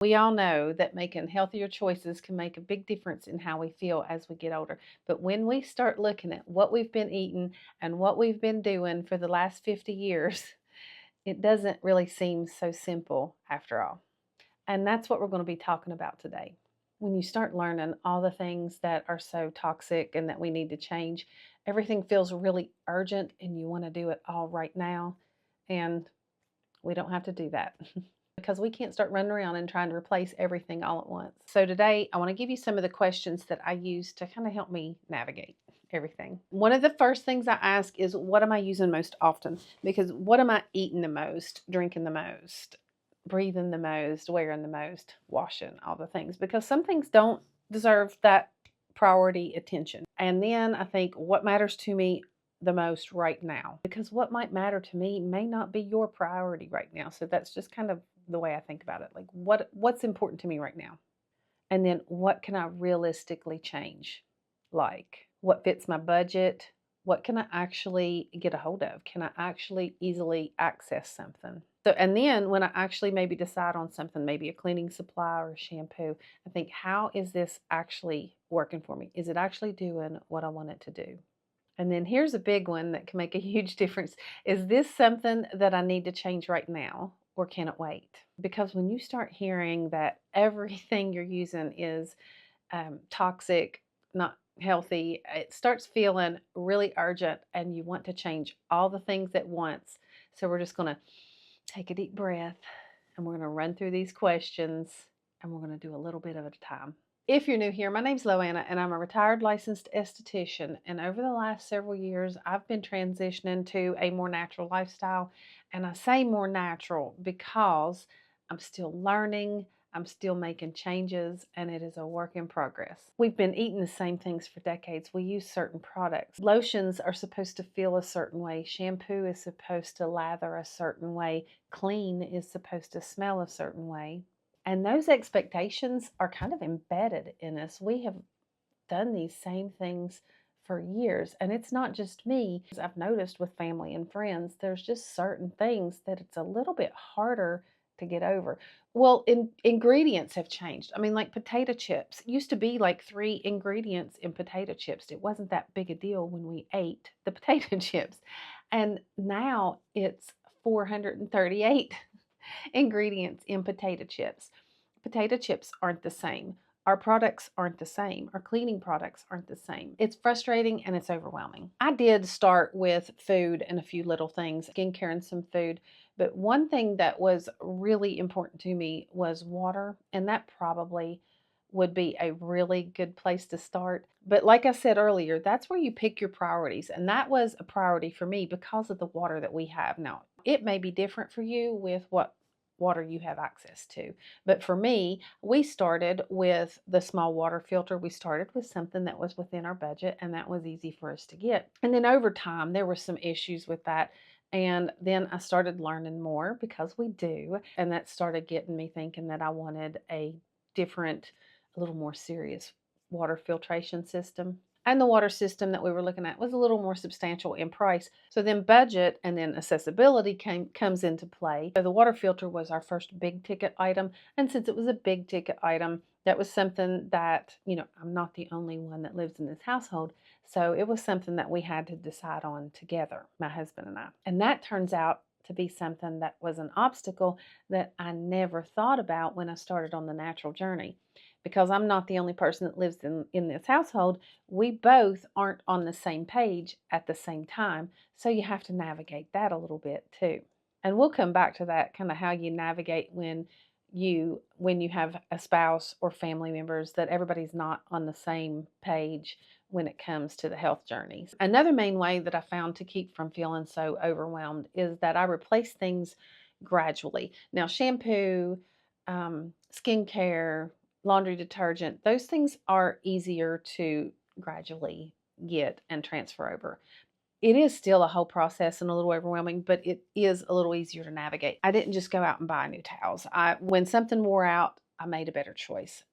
We all know that making healthier choices can make a big difference in how we feel as we get older. But when we start looking at what we've been eating and what we've been doing for the last 50 years, it doesn't really seem so simple after all. And that's what we're going to be talking about today. When you start learning all the things that are so toxic and that we need to change, everything feels really urgent and you want to do it all right now. And we don't have to do that because we can't start running around and trying to replace everything all at once. So today I want to give you some of the questions that I use to kind of help me navigate everything. One of the first things I ask is, what am I using most often? Because what am I eating the most, drinking the most, breathing the most, wearing the most, washing, all the things? Because some things don't deserve that priority attention. And then I think, what matters to me the most right now? Because what might matter to me may not be your priority right now. So that's just kind of the way I think about it. Like, what's important to me right now? And then what can I realistically change? Like, what fits my budget? What can I actually get a hold of? Can I actually easily access something? So, and then when I actually maybe decide on something, maybe a cleaning supply or a shampoo, I think, how is this actually working for me? Is it actually doing what I want it to do? And then here's a big one that can make a huge difference. Is this something that I need to change right now, or can it wait? Because when you start hearing that everything you're using is toxic, not healthy, it starts feeling really urgent and you want to change all the things at once. So we're just going to take a deep breath and we're going to run through these questions and we're going to do a little bit at a time. If you're new here, my name's Loanna and I'm a retired licensed esthetician. And over the last several years, I've been transitioning to a more natural lifestyle. And I say more natural because I'm still learning, I'm still making changes, and it is a work in progress. We've been eating the same things for decades. We use certain products. Lotions are supposed to feel a certain way, shampoo is supposed to lather a certain way, clean is supposed to smell a certain way. And those expectations are kind of embedded in us. We have done these same things for years. And it's not just me. As I've noticed with family and friends, there's just certain things that it's a little bit harder to get over. Well, ingredients have changed. I mean, like potato chips. It used to be like 3 ingredients in potato chips. It wasn't that big a deal when we ate the potato chips. And now it's 438 ingredients in potato chips. Potato chips aren't the same. Our products aren't the same. Our cleaning products aren't the same. It's frustrating and it's overwhelming. I did start with food and a few little things, skincare and some food. But one thing that was really important to me was water. And that probably would be a really good place to start. But like I said earlier, that's where you pick your priorities. And that was a priority for me because of the water that we have now. It may be different for you with what water you have access to. But for me, we started with the small water filter. We started with something that was within our budget and that was easy for us to get. And then over time, there were some issues with that. And then I started learning more because we do. And that started getting me thinking that I wanted a different, a little more serious water filtration system. And the water system that we were looking at was a little more substantial in price. So then budget and then accessibility comes into play. So the water filter was our first big ticket item. And since it was a big ticket item, that was something that, I'm not the only one that lives in this household. So it was something that we had to decide on together, my husband and I. And that turns out to be something that was an obstacle that I never thought about when I started on the natural journey. Because I'm not the only person that lives in this household, we both aren't on the same page at the same time. So you have to navigate that a little bit too. And we'll come back to that, kind of how you navigate when you have a spouse or family members that everybody's not on the same page when it comes to the health journeys. Another main way that I found to keep from feeling so overwhelmed is that I replace things gradually. Now, shampoo, skincare, laundry detergent, those things are easier to gradually get and transfer over. It is still a whole process and a little overwhelming, but it is a little easier to navigate. I didn't just go out and buy new towels. When something wore out, I made a better choice.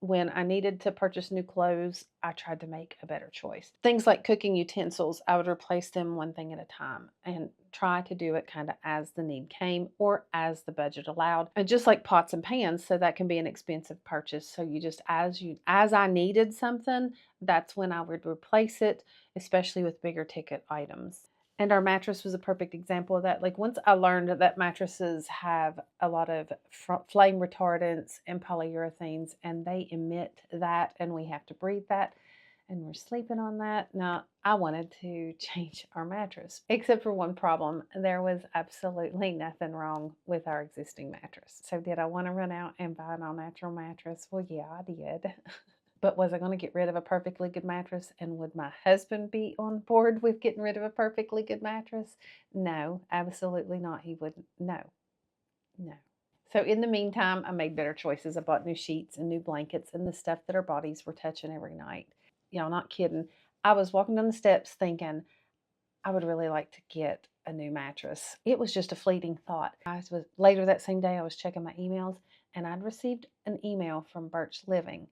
when I needed to purchase new clothes, I tried to make a better choice. Things like cooking utensils, I would replace them one thing at a time and try to do it kind of as the need came or as the budget allowed. And just like pots and pans, so that can be an expensive purchase. So you just as I needed something, that's when I would replace it, especially with bigger ticket items. And our mattress was a perfect example of that. Like once I learned that mattresses have a lot of flame retardants and polyurethanes, and they emit that, and we have to breathe that, and we're sleeping on that. Now, I wanted to change our mattress, except for one problem. There was absolutely nothing wrong with our existing mattress. So did I want to run out and buy an all-natural mattress? Well, yeah, I did. But was I going to get rid of a perfectly good mattress? And would my husband be on board with getting rid of a perfectly good mattress? No, absolutely not. He wouldn't. No, no. So in the meantime, I made better choices. I bought new sheets and new blankets and the stuff that our bodies were touching every night. Y'all, not kidding. I was walking down the steps thinking, I would really like to get a new mattress. It was just a fleeting thought. Later that same day, I was checking my emails, and I'd received an email from Birch Living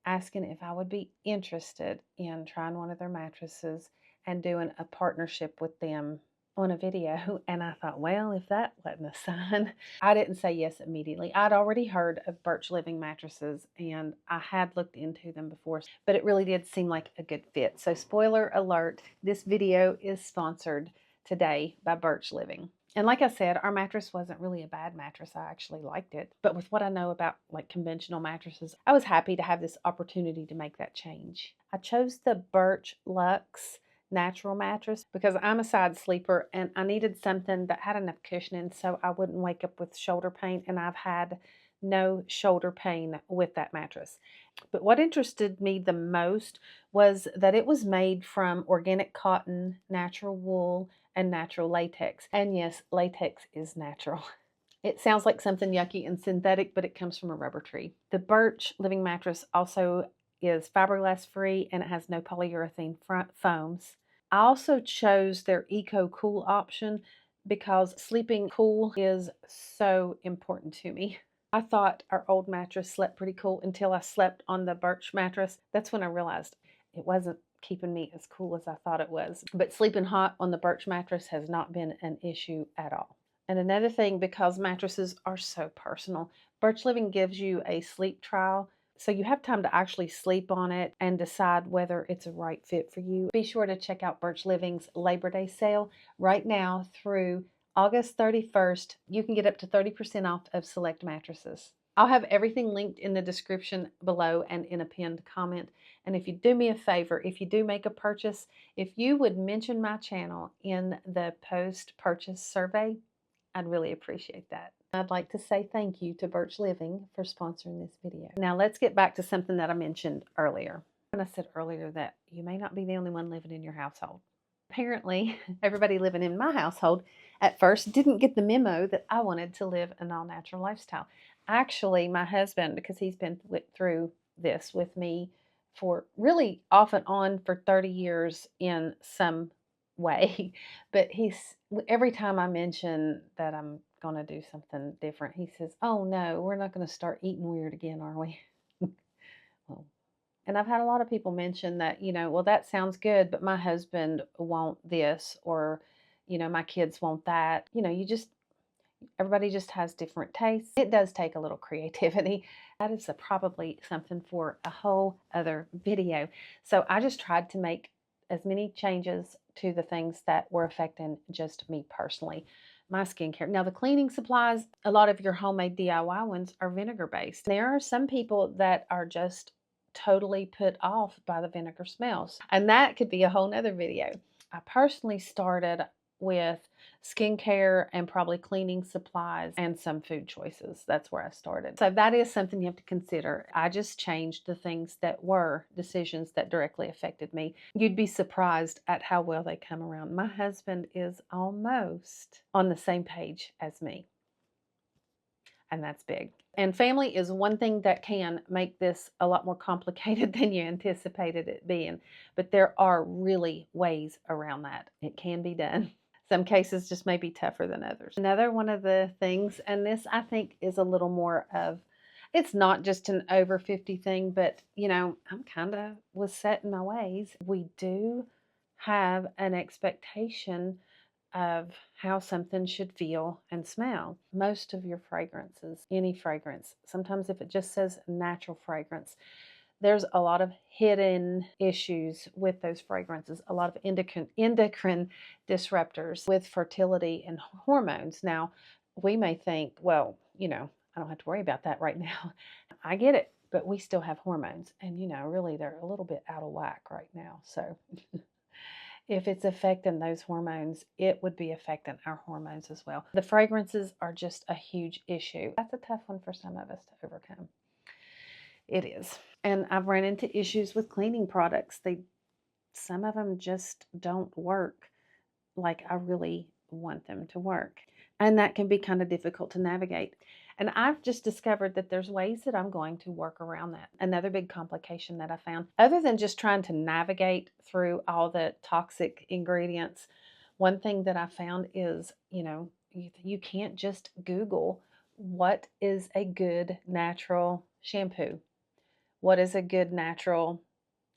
asking if I would be interested in trying one of their mattresses and doing a partnership with them on a video. And I thought, well, if that wasn't a sign, I didn't say yes immediately. I'd already heard of Birch Living mattresses and I had looked into them before, but it really did seem like a good fit. So spoiler alert, this video is sponsored today by Birch Living. And like I said, our mattress wasn't really a bad mattress. I actually liked it. But with what I know about like conventional mattresses, I was happy to have this opportunity to make that change. I chose the Birch Luxe natural mattress because I'm a side sleeper and I needed something that had enough cushioning so I wouldn't wake up with shoulder pain, and I've had no shoulder pain with that mattress. But what interested me the most was that it was made from organic cotton, natural wool, and natural latex. And yes, latex is natural. It sounds like something yucky and synthetic, but it comes from a rubber tree. The Birch Living mattress also is fiberglass free and it has no polyurethane foams. I also chose their Eco Cool option because sleeping cool is so important to me. I thought our old mattress slept pretty cool until I slept on the Birch mattress. That's when I realized it wasn't keeping me as cool as I thought it was. But sleeping hot on the Birch mattress has not been an issue at all. And another thing, because mattresses are so personal, Birch Living gives you a sleep trial. So you have time to actually sleep on it and decide whether it's a right fit for you. Be sure to check out Birch Living's Labor Day sale right now through August 31st. You can get up to 30% off of select mattresses. I'll have everything linked in the description below and in a pinned comment. And if you do me a favor, if you do make a purchase, if you would mention my channel in the post-purchase survey, I'd really appreciate that. I'd like to say thank you to Birch Living for sponsoring this video. Now let's get back to something that I mentioned earlier. And I said earlier that you may not be the only one living in your household. Apparently, everybody living in my household at first didn't get the memo that I wanted to live an all-natural lifestyle. Actually, my husband, because he's been through this with me for really off and on for 30 years in some way, but every time I mention that I'm going to do something different, he says, "Oh no, we're not going to start eating weird again, are we?" Well, and I've had a lot of people mention that, well, that sounds good, but my husband won't this, or, my kids want that. Everybody just has different tastes. It does take a little creativity. That is probably something for a whole other video. So I just tried to make as many changes to the things that were affecting just me personally. My skincare. Now the cleaning supplies, a lot of your homemade DIY ones are vinegar based. There are some people that are just totally put off by the vinegar smells, and that could be a whole nother video. I personally started with skincare and probably cleaning supplies and some food choices. That's where I started. So that is something you have to consider. I just changed the things that were decisions that directly affected me. You'd be surprised at how well they come around. My husband is almost on the same page as me, and that's big. And family is one thing that can make this a lot more complicated than you anticipated it being. But there are really ways around that. It can be done. Some cases just may be tougher than others. Another one of the things, and this I think is a little more of It's not just an over 50 thing, but I'm kind of was set in my ways. We do have an expectation of how something should feel and smell. Most of your fragrances, any fragrance, sometimes if it just says natural fragrance, there's a lot of hidden issues with those fragrances, a lot of endocrine disruptors with fertility and hormones. Now, we may think, well, I don't have to worry about that right now. I get it, but we still have hormones, and really they're a little bit out of whack right now. So if it's affecting those hormones, it would be affecting our hormones as well. The fragrances are just a huge issue. That's a tough one for some of us to overcome. It is. And I've run into issues with cleaning products. Some of them just don't work like I really want them to work. And that can be kind of difficult to navigate. And I've just discovered that there's ways that I'm going to work around that. Another big complication that I found, other than just trying to navigate through all the toxic ingredients, one thing that I found is, you can't just Google what is a good natural shampoo. What is a good natural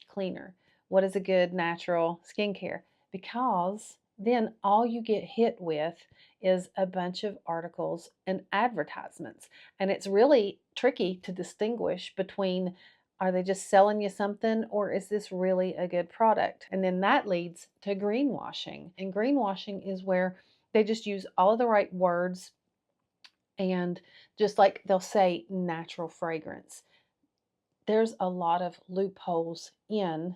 cleaner? What is a good natural skincare? Because then all you get hit with is a bunch of articles and advertisements. And it's really tricky to distinguish between, are they just selling you something, or is this really a good product? And then that leads to greenwashing. And greenwashing is where they just use all of the right words, and just like they'll say natural fragrance, there's a lot of loopholes in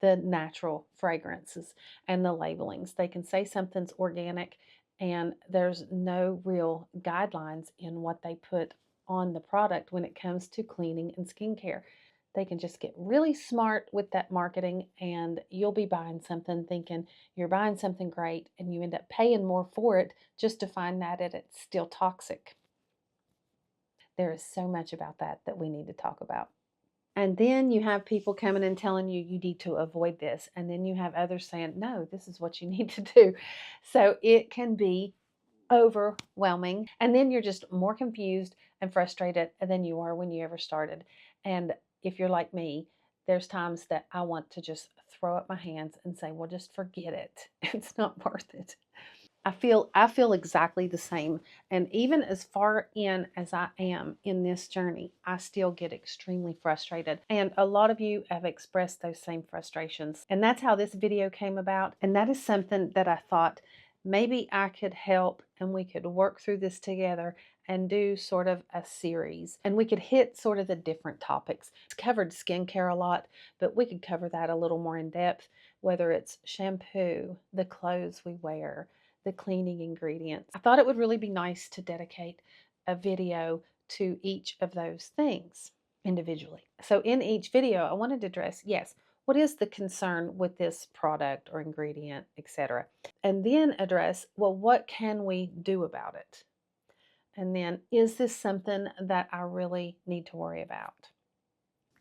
the natural fragrances and the labelings. They can say something's organic, and there's no real guidelines in what they put on the product when it comes to cleaning and skincare. They can just get really smart with that marketing, and you'll be buying something thinking you're buying something great, and you end up paying more for it just to find that it's still toxic. There is so much about that we need to talk about. And then you have people coming and telling you need to avoid this. And then you have others saying, no, this is what you need to do. So it can be overwhelming. And then you're just more confused and frustrated than you are when you ever started. And if you're like me, there's times that I want to just throw up my hands and say, well, just forget it. It's not worth it. I feel exactly the same. And even as far in as I am in this journey, I still get extremely frustrated. And a lot of you have expressed those same frustrations. And that's how this video came about. And that is something that I thought maybe I could help, and we could work through this together and do sort of a series. And we could hit sort of the different topics. It's covered skincare a lot, but we could cover that a little more in depth, whether it's shampoo, the clothes we wear, the cleaning ingredients. I thought it would really be nice to dedicate a video to each of those things individually. So in each video, I wanted to address, yes, what is the concern with this product or ingredient, etc. And then address, well, what can we do about it? And then, is this something that I really need to worry about?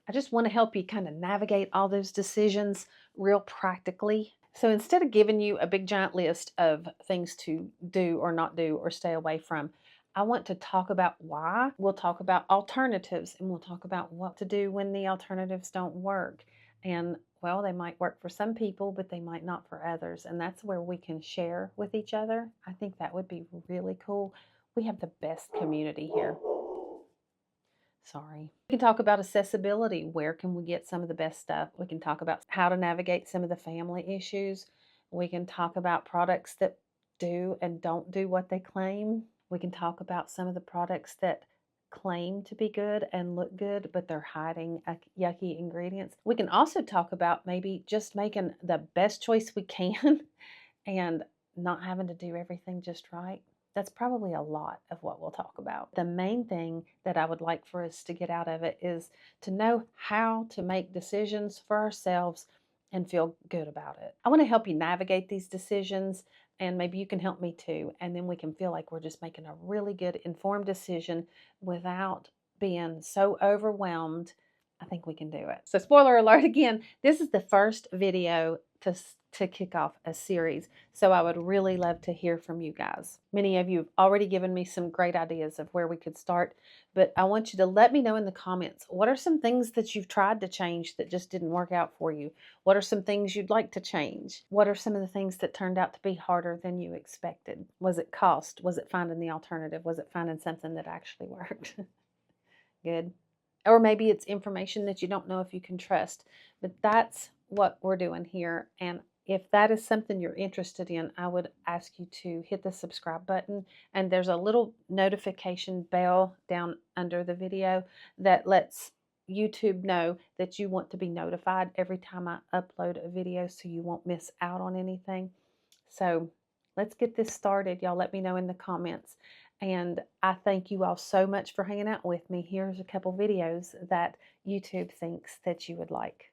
I just want to help you kind of navigate all those decisions real practically. So instead of giving you a big giant list of things to do or not do or stay away from, I want to talk about why. We'll talk about alternatives, and we'll talk about what to do when the alternatives don't work. And well, they might work for some people, but they might not for others. And that's where we can share with each other. I think that would be really cool. We have the best community here. Sorry. We can talk about accessibility. Where can we get some of the best stuff? We can talk about how to navigate some of the family issues. We can talk about products that do and don't do what they claim. We can talk about some of the products that claim to be good and look good, but they're hiding yucky ingredients. We can also talk about maybe just making the best choice we can and not having to do everything just right. That's probably a lot of what we'll talk about. The main thing that I would like for us to get out of it is to know how to make decisions for ourselves and feel good about it. I want to help you navigate these decisions, and maybe you can help me too. And then we can feel like we're just making a really good informed decision without being so overwhelmed. I think we can do it. So spoiler alert again, this is the first video to kick off a series. So I would really love to hear from you guys. Many of you have already given me some great ideas of where we could start, but I want you to let me know in the comments, what are some things that you've tried to change that just didn't work out for you? What are some things you'd like to change? What are some of the things that turned out to be harder than you expected? Was it cost? Was it finding the alternative? Was it finding something that actually worked? Good. Or maybe it's information that you don't know if you can trust. But that's what we're doing here. And if that is something you're interested in, I would ask you to hit the subscribe button. And there's a little notification bell down under the video that lets YouTube know that you want to be notified every time I upload a video so you won't miss out on anything. So let's get this started. Y'all let me know in the comments. And I thank you all so much for hanging out with me. Here's a couple videos that YouTube thinks that you would like.